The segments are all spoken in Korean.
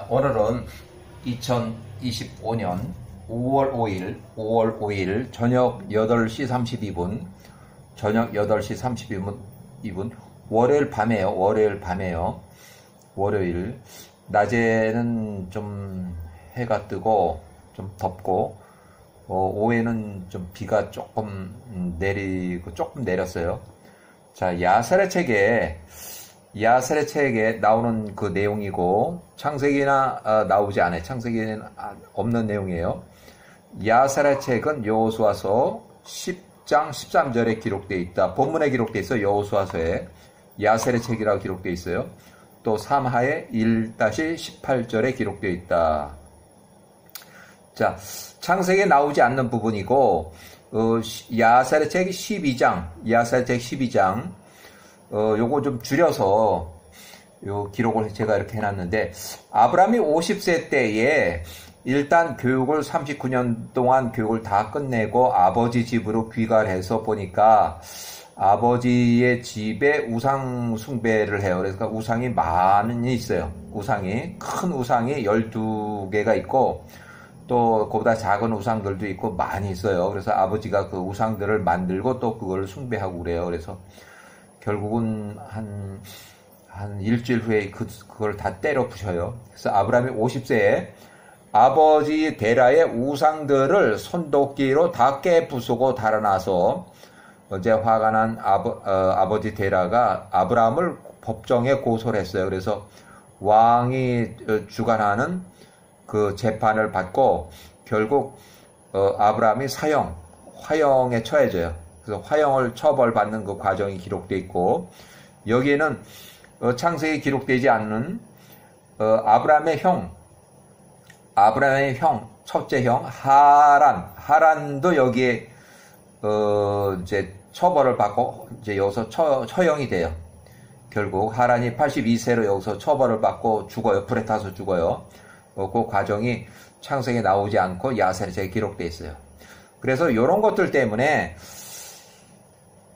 오늘은 2025년 5월 5일 저녁 8시 32분 월요일 밤에요. 월요일 낮에는 좀 해가 뜨고 좀 덥고 오후에는 좀 비가 조금 내렸어요. 자, 야살의 책에 나오는 그 내용이고 창세기나 나오지 않아요. 창세기에는 없는 내용이에요. 야살의 책은 여호수아서 10장 13절에 기록되어 있다. 본문에 기록되어 있어요. 여호수아서에 야살의 책이라고 기록되어 있어요. 또 삼하에 1-18절에 기록되어 있다. 자, 창세기에 나오지 않는 부분이고 야살의 책 12장 요거 좀 줄여서 요 기록을 제가 이렇게 해놨는데, 아브라함이 50세 때에 일단 교육을 39년 동안 교육을 다 끝내고 아버지 집으로 귀가해서 보니까 아버지의 집에 우상 숭배를 해요. 그래서 우상이 많이 있어요. 큰 우상이 12개가 있고 또 그보다 작은 우상들도 있고 많이 있어요. 그래서 아버지가 그 우상들을 만들고 또 그걸 숭배하고 그래요. 그래서 결국은 한 일주일 후에 그걸 다 때려 부셔요. 그래서 아브라함이 50세에 아버지 데라의 우상들을 손도끼로 다 깨부수고 달아나서 이제 화가 난 아버지 데라가 아브라함을 법정에 고소를 했어요. 그래서 왕이 주관하는 그 재판을 받고 결국 아브라함이 화형에 처해져요. 그래서 화형을 처벌받는 그 과정이 기록되어 있고, 여기에는 창세기에 기록되지 않는 아브라함의 형 첫째 형 하란도 여기에 이제 처벌을 받고 이제 여기서 처형이 돼요. 결국 하란이 82세로 여기서 처벌을 받고 죽어요. 불에 타서 죽어요. 그 과정이 창세기에 나오지 않고 야살의 책에 기록되어 있어요. 그래서 이런 것들 때문에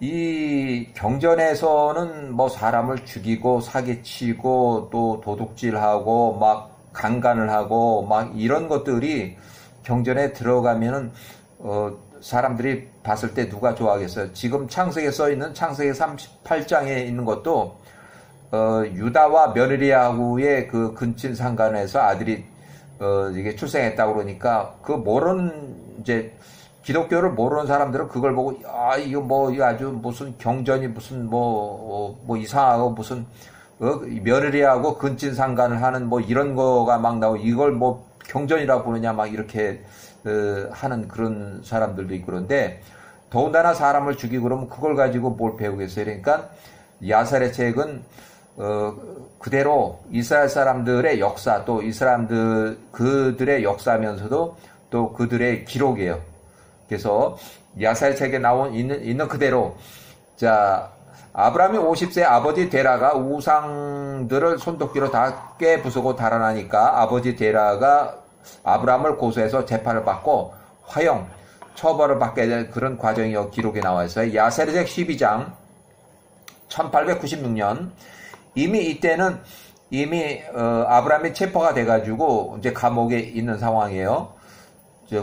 이 경전에서는 뭐 사람을 죽이고 사기치고 또 도둑질하고 막 강간을 하고 막 이런 것들이 경전에 들어가면은 사람들이 봤을 때 누가 좋아하겠어요? 지금 창세기에 써 있는 창세기 38장에 있는 것도 유다와 며느리하고의 그 근친 상간에서 아들이 이게 출생했다고 그러니까 그 모르는 이제 기독교를 모르는 사람들은 그걸 보고 이거 아주 무슨 경전이 무슨 뭐 이상하고 무슨 며느리하고 근친 상간을 하는 뭐 이런 거가 막 나오고 이걸 뭐 경전이라고 부르냐 막 이렇게 하는 그런 사람들도 있고, 그런데 더군다나 사람을 죽이고 그러면 그걸 가지고 뭘 배우겠어요. 그러니까 야살의 책은 그대로 이스라엘 사람들의 역사, 또 그들의 역사면서도 또 그들의 기록이에요. 그래서 야살의 책에 있는 그대로, 자, 아브라함이 50세 아버지 데라가 우상들을 손도끼로 다 깨부수고 달아나니까 아버지 데라가 아브라함을 고소해서 재판을 받고 화형 처벌을 받게 될 그런 과정이 기록에 나와 있어요. 야살의 책 12장 1896년 이때는 아브라함이 체포가 돼가지고 이제 감옥에 있는 상황이에요.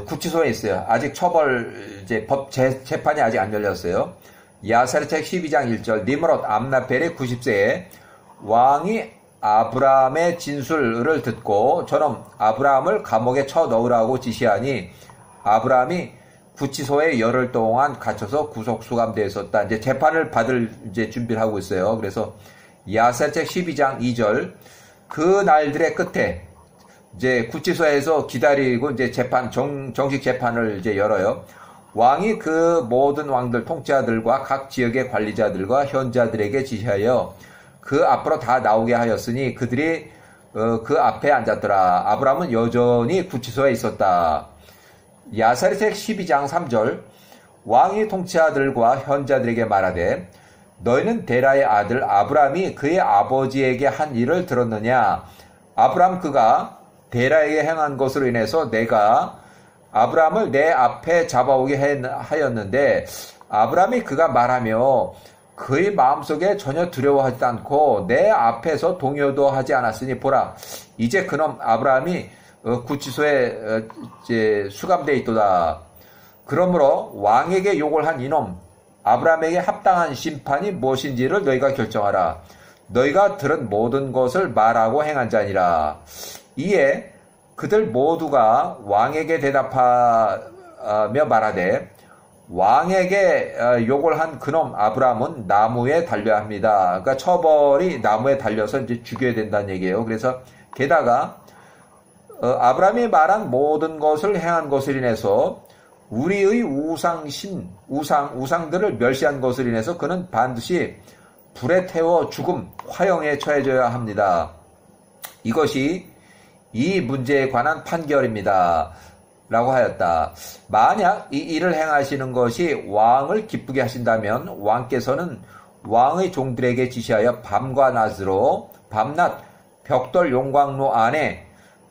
구치소에 있어요. 아직 재판이 아직 안 열렸어요. 야살의 책 12장 1절 니므롯 암라펠이 90세에 왕이 아브라함의 진술을 듣고 저놈 아브라함을 감옥에 쳐 넣으라고 지시하니 아브라함이 구치소에 열흘 동안 갇혀서 구속 수감되어 있었다. 이제 재판을 받을 이제 준비를 하고 있어요. 그래서 야살의 책 12장 2절 그 날들의 끝에 이제 구치소에서 기다리고 이제 정식 재판을 이제 열어요. 왕이 그 모든 왕들 통치자들과 각 지역의 관리자들과 현자들에게 지시하여 그 앞으로 다 나오게 하였으니 그들이 그 앞에 앉았더라. 아브라함은 여전히 구치소에 있었다. 야살의 책 12장 3절 왕이 통치자들과 현자들에게 말하되 너희는 데라의 아들 아브라함이 그의 아버지에게 한 일을 들었느냐? 아브라함 그가 데라에게 행한 것으로 인해서 내가 아브라함을 내 앞에 잡아오게 하였는데 아브라함이 그가 말하며 그의 마음속에 전혀 두려워하지도 않고 내 앞에서 동요도 하지 않았으니 보라 이제 그놈 아브라함이 구치소에 이제 수감되어 있도다. 그러므로 왕에게 욕을 한 이놈 아브라함에게 합당한 심판이 무엇인지를 너희가 결정하라. 너희가 들은 모든 것을 말하고 행한 자니라. 이에 그들 모두가 왕에게 대답하며 말하되 왕에게 욕을 한 그놈 아브라함은 나무에 달려야 합니다. 그러니까 처벌이 나무에 달려서 이제 죽여야 된다는 얘기예요. 그래서 게다가 아브라함이 말한 모든 것을 행한 것을 인해서 우리의 우상들을 멸시한 것을 인해서 그는 반드시 불에 태워 죽음, 화형에 처해져야 합니다. 이것이 이 문제에 관한 판결입니다. 라고 하였다. 만약 이 일을 행하시는 것이 왕을 기쁘게 하신다면 왕께서는 왕의 종들에게 지시하여 밤과 낮으로 밤낮 벽돌 용광로 안에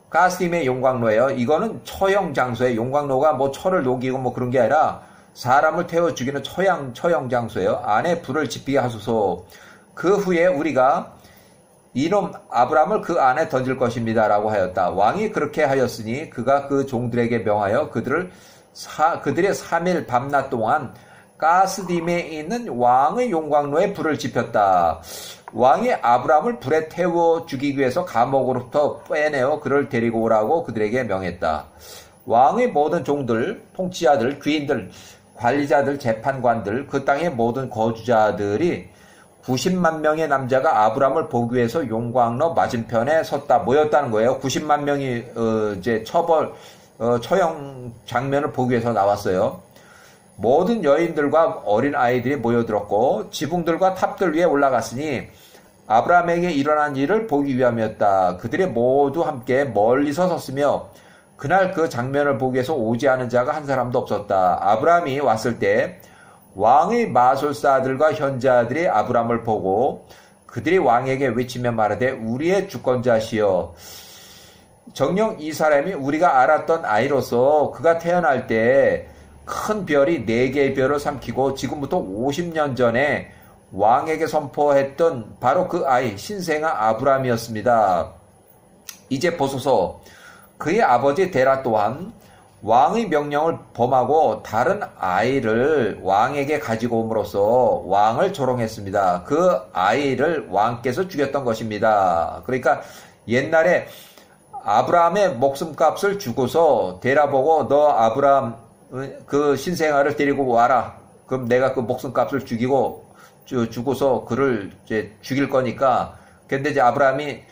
가스림의 용광로예요. 이거는 처형 장소에 용광로가 뭐 철을 녹이고 뭐 그런 게 아니라 사람을 태워 죽이는 처형 장소예요. 안에 불을 지피게 하소서. 그 후에 우리가 이놈 아브라함을 그 안에 던질 것입니다. 라고 하였다. 왕이 그렇게 하였으니 그가 그 종들에게 명하여 그들의 3일 밤낮 동안 가스딤에 있는 왕의 용광로에 불을 지폈다. 왕이 아브라함을 불에 태워 죽이기 위해서 감옥으로부터 빼내어 그를 데리고 오라고 그들에게 명했다. 왕의 모든 종들, 통치자들, 귀인들, 관리자들, 재판관들, 그 땅의 모든 거주자들이 90만 명의 남자가 아브라함을 보기 위해서 용광로 맞은편에 섰다 모였다는 거예요. 90만 명이 이제 처형 장면을 보기 위해서 나왔어요. 모든 여인들과 어린 아이들이 모여들었고 지붕들과 탑들 위에 올라갔으니 아브라함에게 일어난 일을 보기 위함이었다. 그들이 모두 함께 멀리서 섰으며 그날 그 장면을 보기 위해서 오지 않은 자가 한 사람도 없었다. 아브라함이 왔을 때 왕의 마술사들과 현자들이 아브라함을 보고 그들이 왕에게 외치며 말하되 우리의 주권자시여 정녕 이 사람이 우리가 알았던 아이로서 그가 태어날 때 큰 별이 4개의 별을 삼키고 지금부터 50년 전에 왕에게 선포했던 바로 그 아이 신생아 아브라함이었습니다. 이제 보소서 그의 아버지 데라 또한 왕의 명령을 범하고 다른 아이를 왕에게 가지고 옴으로써 왕을 조롱했습니다. 그 아이를 왕께서 죽였던 것입니다. 그러니까 옛날에 아브라함의 목숨값을 주고서 데라 보고 너 아브라함 그 신생아를 데리고 와라. 그럼 내가 그 목숨값을 주고서 그를 이제 죽일 거니까. 근데 이제 아브라함이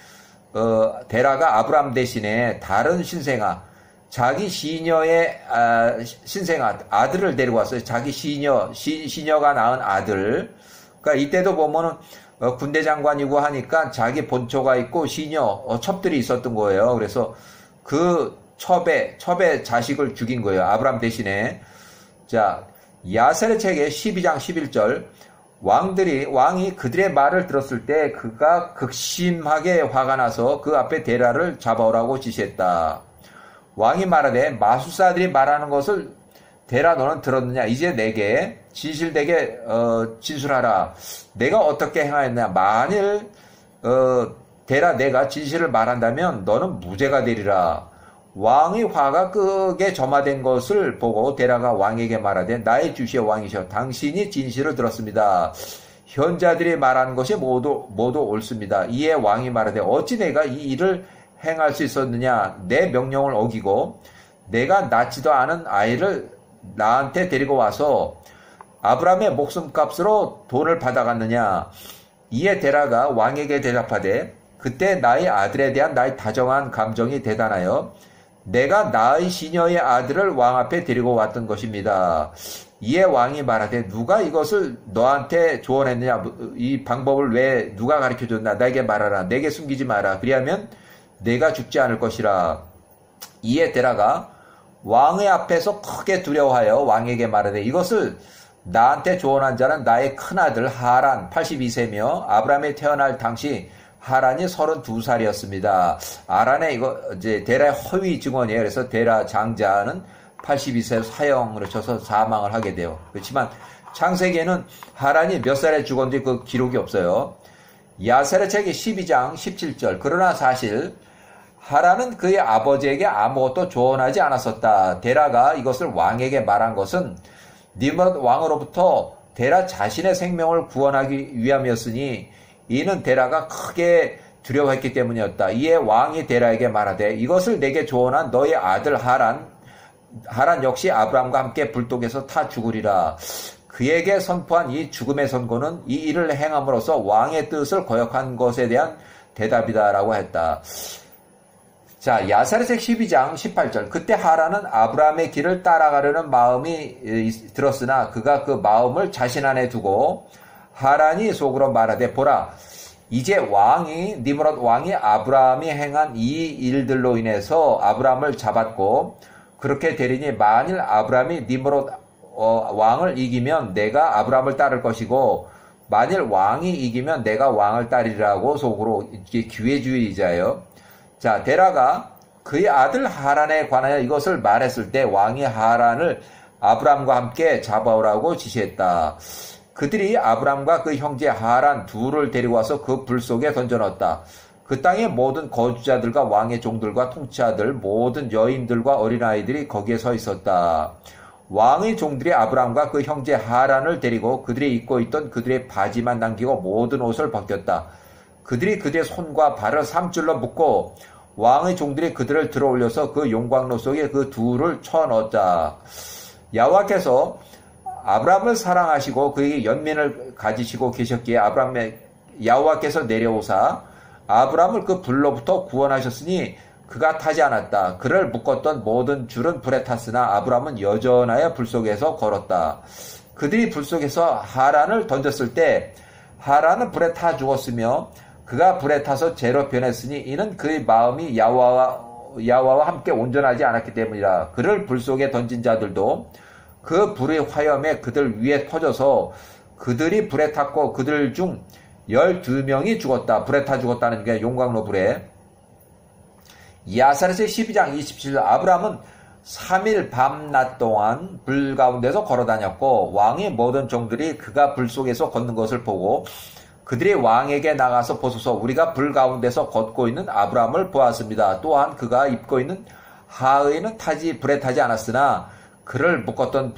데라가 아브라함 대신에 다른 신생아 자기 시녀의 신생아 아들을 데리고 왔어요. 자기 시녀가 낳은 아들. 그러니까 이때도 보면은 군대 장관이고 하니까 자기 본초가 있고 시녀 첩들이 있었던 거예요. 그래서 그 첩의 자식을 죽인 거예요. 아브라함 대신에. 자, 야셀의 책의 12장 11절 왕이 그들의 말을 들었을 때 그가 극심하게 화가 나서 그 앞에 데라를 잡아오라고 지시했다. 왕이 말하되 마술사들이 말하는 것을 데라 너는 들었느냐? 이제 내게 진실되게 진술하라. 내가 어떻게 행하였냐? 만일 데라 내가 진실을 말한다면 너는 무죄가 되리라. 왕의 화가 크게 점화된 것을 보고 데라가 왕에게 말하되 나의 주시의 왕이셔 당신이 진실을 들었습니다. 현자들이 말하는 것이 모두 옳습니다. 이에 왕이 말하되 어찌 내가 이 일을 행할 수 있었느냐? 내 명령을 어기고 내가 낳지도 않은 아이를 나한테 데리고 와서 아브라함의 목숨값으로 돈을 받아갔느냐? 이에 데라가 왕에게 대답하되 그때 나의 아들에 대한 나의 다정한 감정이 대단하여 내가 나의 시녀의 아들을 왕 앞에 데리고 왔던 것입니다. 이에 왕이 말하되 누가 이것을 너한테 조언했느냐? 이 방법을 왜 누가 가르쳐줬나? 나에게 말하라. 내게 숨기지 마라. 그리하면 내가 죽지 않을 것이라. 이에 데라가 왕의 앞에서 크게 두려워하여 왕에게 말하되 이것을 나한테 조언한 자는 나의 큰아들 하란 82세며 아브라함이 태어날 당시 하란이 32살이었습니다. 하란의 이거 이제 데라의 허위 증언이에요. 그래서 데라 장자는 82세 사형으로 쳐서 사망을 하게 돼요. 그렇지만 창세기에는 하란이 몇 살에 죽었는지 그 기록이 없어요. 야셀의 책이 12장 17절. 그러나 사실 하란은 그의 아버지에게 아무것도 조언하지 않았었다. 데라가 이것을 왕에게 말한 것은 니므롯 왕으로부터 데라 자신의 생명을 구원하기 위함이었으니 이는 데라가 크게 두려워했기 때문이었다. 이에 왕이 데라에게 말하되 이것을 내게 조언한 너의 아들 하란 역시 아브람과 함께 불독에서 타 죽으리라. 그에게 선포한 이 죽음의 선고는 이 일을 행함으로써 왕의 뜻을 거역한 것에 대한 대답이다라고 했다. 자, 야사르책 12장 18절. 그때 하란은 아브라함의 길을 따라가려는 마음이 들었으나 그가 그 마음을 자신 안에 두고 하란이 속으로 말하되 보라 이제 니므롯 왕이 아브라함이 행한 이 일들로 인해서 아브라함을 잡았고 그렇게 되리니 만일 아브라함이 니므롯 왕을 이기면 내가 아브라함을 따를 것이고 만일 왕이 이기면 내가 왕을 따르리라고 속으로 기회주의자예요. 자, 데라가 그의 아들 하란에 관하여 이것을 말했을 때 왕이 하란을 아브람과 함께 잡아오라고 지시했다. 그들이 아브람과 그 형제 하란 둘을 데리고 와서 그 불 속에 던져넣었다. 그 땅의 모든 거주자들과 왕의 종들과 통치자들, 모든 여인들과 어린아이들이 거기에 서 있었다. 왕의 종들이 아브람과 그 형제 하란을 데리고 그들이 입고 있던 그들의 바지만 남기고 모든 옷을 벗겼다. 그들이 그들의 손과 발을 3줄로 묶고 왕의 종들이 그들을 들어 올려서 그 용광로 속에 그 둘을 쳐넣었다. 여호와께서 아브람을 사랑하시고 그에게 연민을 가지시고 계셨기에 여호와께서 내려오사 아브람을 그 불로부터 구원하셨으니 그가 타지 않았다. 그를 묶었던 모든 줄은 불에 탔으나 아브람은 여전하여 불 속에서 걸었다. 그들이 불 속에서 하란을 던졌을 때 하란은 불에 타 죽었으며 그가 불에 타서 재로 변했으니 이는 그의 마음이 야훼와와 함께 온전하지 않았기 때문이라. 그를 불 속에 던진 자들도 그 불의 화염에 그들 위에 터져서 그들이 불에 탔고 그들 중 12명이 죽었다. 불에 타 죽었다는 게 용광로 불에. 야사르책 12장 27절. 아브람은 3일 밤낮 동안 불 가운데서 걸어다녔고 왕의 모든 종들이 그가 불 속에서 걷는 것을 보고 그들이 왕에게 나가서 보소서 우리가 불 가운데서 걷고 있는 아브람을 보았습니다. 또한 그가 입고 있는 하의는 불에 타지 않았으나 그를 묶었던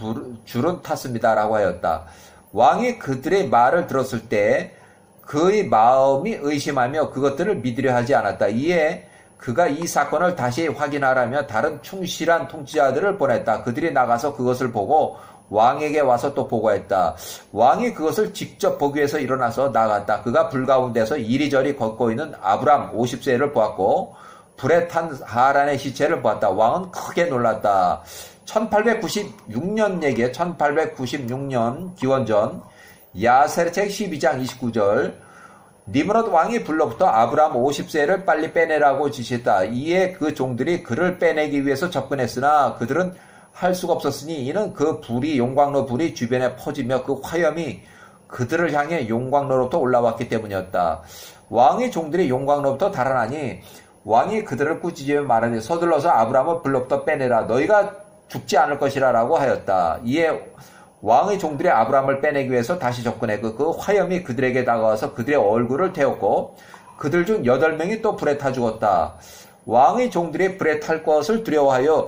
줄은 탔습니다. 라고 하였다. 왕이 그들의 말을 들었을 때 그의 마음이 의심하며 그것들을 믿으려 하지 않았다. 이에 그가 이 사건을 다시 확인하라며 다른 충실한 통치자들을 보냈다. 그들이 나가서 그것을 보고 왕에게 와서 또 보고했다. 왕이 그것을 직접 보기 위해서 일어나서 나갔다. 그가 불 가운데서 이리저리 걷고 있는 아브람 50세를 보았고 불에 탄 하란의 시체를 보았다. 왕은 크게 놀랐다. 1896년 얘기에 1896년 기원전 야세르책 12장 29절. 니므롯 왕이 불로부터 아브람 50세를 빨리 빼내라고 지시했다. 이에 그 종들이 그를 빼내기 위해서 접근했으나 그들은 할 수가 없었으니 이는 그 용광로 불이 주변에 퍼지며 그 화염이 그들을 향해 용광로로부터 올라왔기 때문이었다. 왕의 종들이 용광로부터 달아나니 왕이 그들을 꾸짖으며 말하되 서둘러서 아브람을 불로부터 빼내라. 너희가 죽지 않을 것이라 라고 하였다. 이에 왕의 종들이 아브람을 빼내기 위해서 다시 접근했고 그 화염이 그들에게 다가와서 그들의 얼굴을 태웠고 그들 중 8명이 또 불에 타 죽었다. 왕의 종들이 불에 탈 것을 두려워하여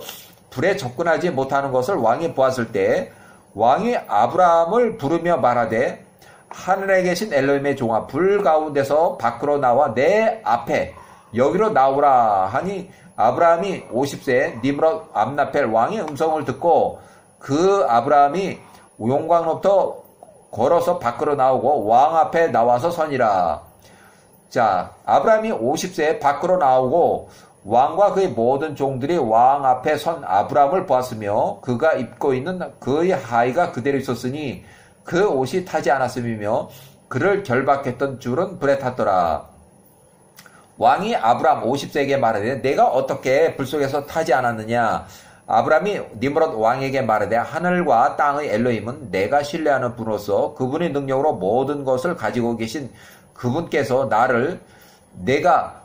불에 접근하지 못하는 것을 왕이 보았을 때 왕이 아브람을 부르며 말하되 하늘에 계신 엘로힘의 종아 불 가운데서 밖으로 나와 내 앞에 여기로 나오라 하니 아브람이 50세 니므롯 암나펠 왕의 음성을 듣고 그 아브람이 용광로부터 걸어서 밖으로 나오고 왕 앞에 나와서 서니라. 자, 아브람이 50세에 밖으로 나오고 왕과 그의 모든 종들이 왕 앞에 선 아브람을 보았으며 그가 입고 있는 그의 하의가 그대로 있었으니 그 옷이 타지 않았음이며 그를 결박했던 줄은 불에 탔더라. 왕이 아브람 50세에게 말하되 내가 어떻게 불 속에서 타지 않았느냐. 아브람이 니므롯 왕에게 말하되 하늘과 땅의 엘로힘은 내가 신뢰하는 분으로서 그분의 능력으로 모든 것을 가지고 계신 그분께서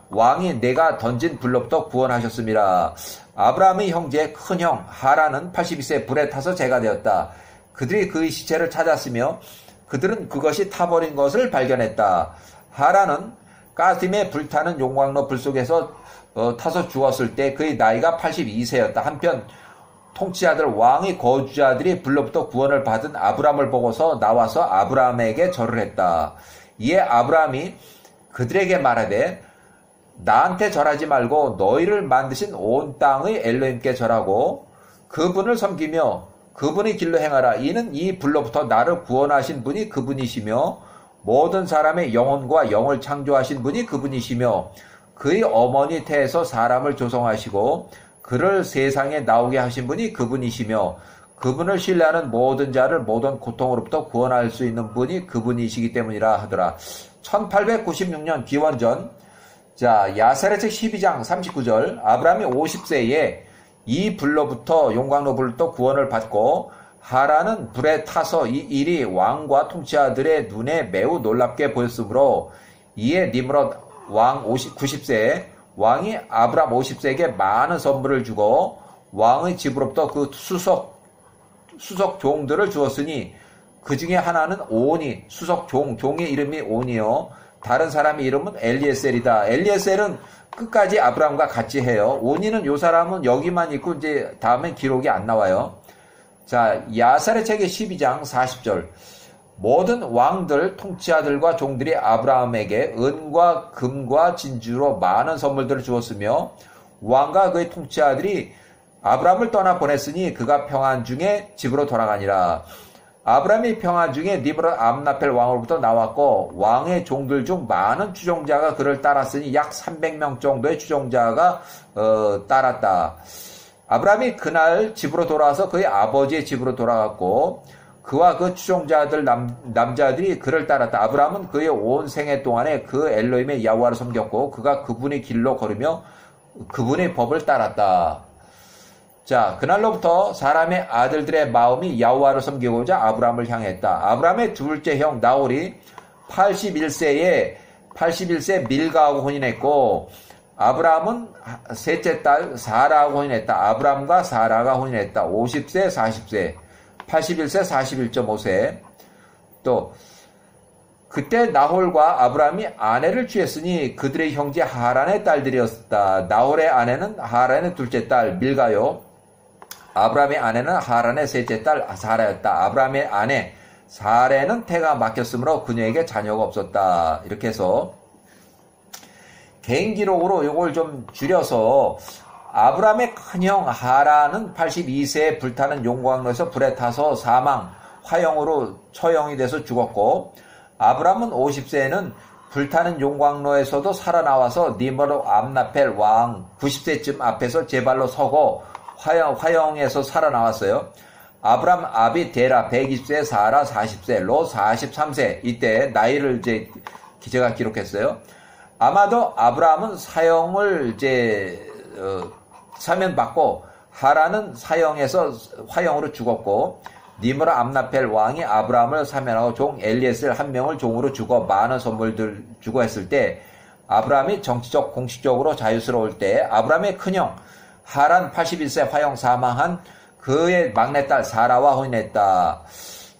왕이 내가 던진 불로부터 구원하셨습니다. 아브라함의 형제 큰형 하란은 82세 불에 타서 제가 되었다. 그들이 그의 시체를 찾았으며 그들은 그것이 타버린 것을 발견했다. 하란은 가sim에 불타는 용광로 불 속에서 타서 죽었을 때 그의 나이가 82세였다. 한편 통치자들 왕의 거주자들이 불로부터 구원을 받은 아브람을 보고서 나와서 아브람에게 절을 했다. 이에 아브람이 그들에게 말하되 나한테 절하지 말고 너희를 만드신 온 땅의 엘로힘께 절하고 그분을 섬기며 그분의 길로 행하라. 이는 이 불로부터 나를 구원하신 분이 그분이시며 모든 사람의 영혼과 영을 창조하신 분이 그분이시며 그의 어머니 태에서 사람을 조성하시고 그를 세상에 나오게 하신 분이 그분이시며 그분을 신뢰하는 모든 자를 모든 고통으로부터 구원할 수 있는 분이 그분이시기 때문이라 하더라. 1896년 기원전 야세레책 12장 39절 아브라함이 50세에 이 불로부터 용광로 불로부터 구원을 받고 하란은 불에 타서 이 일이 왕과 통치자들의 눈에 매우 놀랍게 보였으므로 이에 니므롯 왕 90세에 왕이 아브람 50세에게 많은 선물을 주고 왕의 집으로부터 그 수석 종들을 주었으니 그 중에 하나는 오니 수석 종의 이름이 오니요 다른 사람의 이름은 엘리에셀이다. 엘리에셀은 끝까지 아브람과 같이 해요. 오니는 요 사람은 여기만 있고 이제 다음엔 기록이 안 나와요. 야살의 책의 12장 40절 모든 왕들 통치자들과 종들이 아브라함에게 은과 금과 진주로 많은 선물들을 주었으며 왕과 그의 통치자들이 아브라함을 떠나 보냈으니 그가 평안 중에 집으로 돌아가니라. 아브라함이 평안 중에 니므롯 암나펠 왕으로부터 나왔고 왕의 종들 중 많은 추종자가 그를 따랐으니 약 300명 정도의 추종자가 따랐다. 아브라함이 그날 집으로 돌아와서 그의 아버지의 집으로 돌아갔고 그와 그 추종자들 남자들이 그를 따랐다. 아브라함은 그의 온 생애 동안에 그 엘로힘의 야호와를 섬겼고 그가 그분의 길로 걸으며 그분의 법을 따랐다. 그날로부터 사람의 아들들의 마음이 야호와를 섬기고자 아브라함을 향했다. 아브라함의 둘째 형 나홀이 81세 밀가하고 혼인했고 아브라함은 셋째 딸 사라하고 혼인했다. 아브라함과 사라가 혼인했다. 50세, 40세, 81세, 41.5세. 또 그때 나홀과 아브라함이 아내를 취했으니 그들의 형제 하란의 딸들이었다. 나홀의 아내는 하란의 둘째 딸 밀가요. 아브라함의 아내는 하란의 셋째 딸 사라였다. 아브라함의 아내 사레는 태가 막혔으므로 그녀에게 자녀가 없었다. 이렇게 해서 개인 기록으로 이걸 좀 줄여서 아브라함의 큰형 하란은 82세에 불타는 용광로에서 불에 타서 사망, 화형으로 처형이 돼서 죽었고 아브라함은 50세에는 불타는 용광로에서도 살아나와서 니므롯 암나펠 왕 90세쯤 앞에서 제 발로 서고 화형에서 살아나왔어요. 아브람 아비 데라 120세, 사라 40세, 롯 43세. 이때 나이를 이제 제가 기록했어요. 아마도 아브라함은 사형을 사면받고 하란은 사형에서 화형으로 죽었고 니므롯 암나펠 왕이 아브라함을 사면하고 종 엘리에셀 한 명을 종으로 주고 많은 선물들 주고 했을 때 아브라함이 정치적 공식적으로 자유스러울 때 아브라함의 큰형 하란 81세 화형 사망한 그의 막내딸 사라와 혼인했다.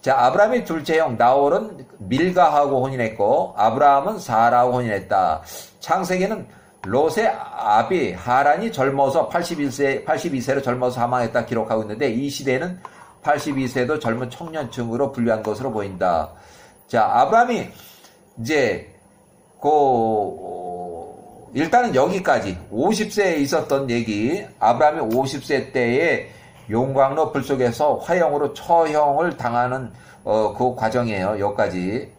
아브라함의 둘째 형 나홀은 밀가하고 혼인했고 아브라함은 사라하고 혼인했다. 창세기는 롯의 아비 하란이 젊어서 82세로 젊어서 사망했다 기록하고 있는데 이 시대는 82세도 젊은 청년층으로 분류한 것으로 보인다. 아브라함이 일단은 여기까지 50세에 있었던 얘기, 아브라함이 50세 때에 용광로 불 속에서 화형으로 처형을 당하는 그 과정이에요. 여기까지.